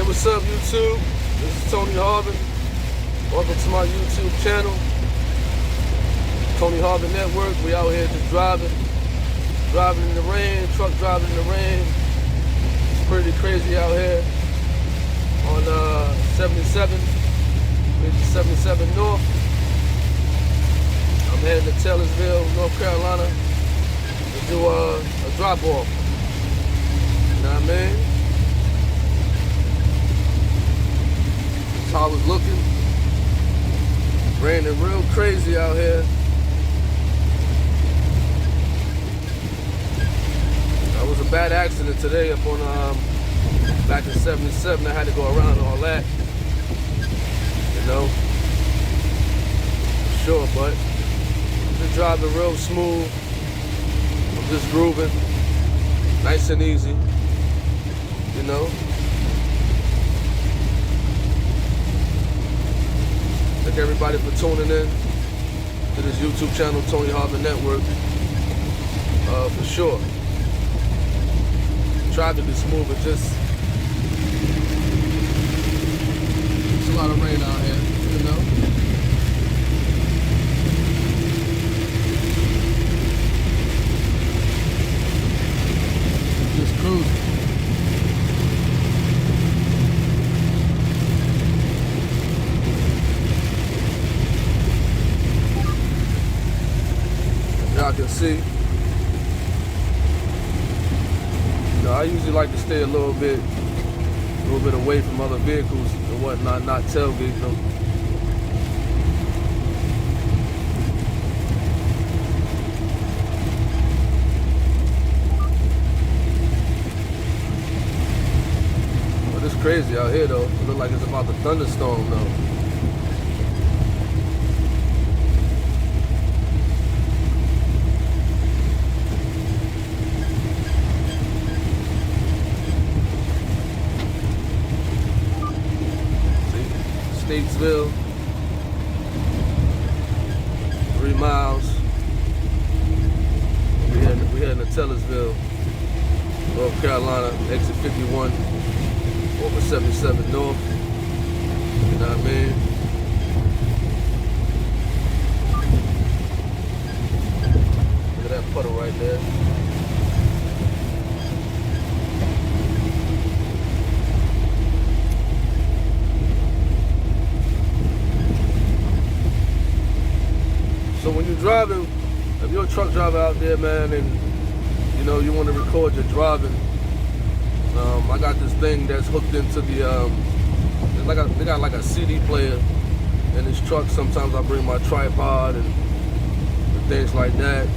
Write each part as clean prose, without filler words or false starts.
What's up, YouTube? This is Tony Harvin. Welcome to my YouTube channel, Tony Harvin Network. We out here just driving in the rain, truck driving in the rain. It's pretty crazy out here on 77, 77 North. I'm heading to Taylorsville, North Carolina to do a drop-off. You know what I mean? That's how I was looking. Raining real crazy out here. That was a bad accident today up on back in 77. I had to go around all that. You know? For sure, but I'm just driving real smooth. I'm just grooving. Nice and easy. You know? Thank everybody for tuning in to this YouTube channel, Tony Harvin Network. For sure. Traffic is smooth, but just it's a lot of rain out here, you know. Just cruising. Y'all can see, you know, I usually like to stay a little bit away from other vehicles and whatnot, not tailgate them. But it's crazy out here though. It looks like it's about to thunderstorm though. Statesville, 3 miles. We heading to Taylorsville, North Carolina, exit 51, over 77 North. You know what I mean? Look at that puddle right there. So when you're driving, if you're a truck driver out there, man, and you know you want to record your driving, I got this thing that's hooked into the, they got like a CD player in this truck. Sometimes I bring my tripod and things like that.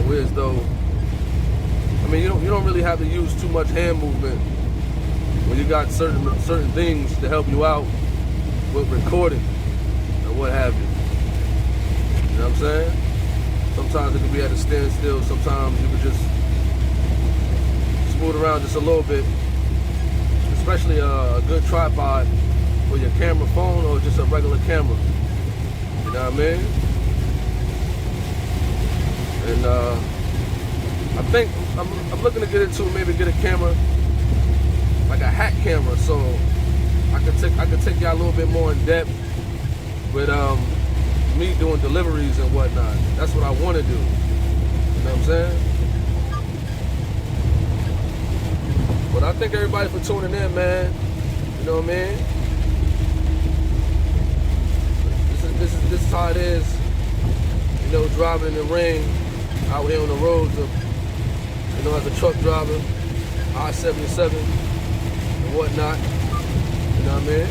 Whereas though, I mean, you don't really have to use too much hand movement when you got certain things to help you out with recording and what have you. You know what I'm saying? Sometimes it can be at a standstill. Sometimes you can just smooth around just a little bit. Especially a good tripod with your camera phone or just a regular camera. You know what I mean? And I think I'm looking to get into maybe get a camera, like a hat camera, so I could take y'all a little bit more in depth with me doing deliveries and whatnot. That's what I want to do. You know what I'm saying? But I thank everybody for tuning in, man. You know what I mean? This is how it is. You know, driving in the rain out here on the roads of, you know, as a truck driver, I-77 and whatnot. You know what I mean?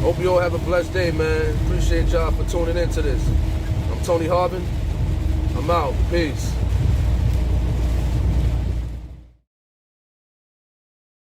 Hope you all have a blessed day, man. Appreciate y'all for tuning into this. I'm Tony Harvin. I'm out. Peace.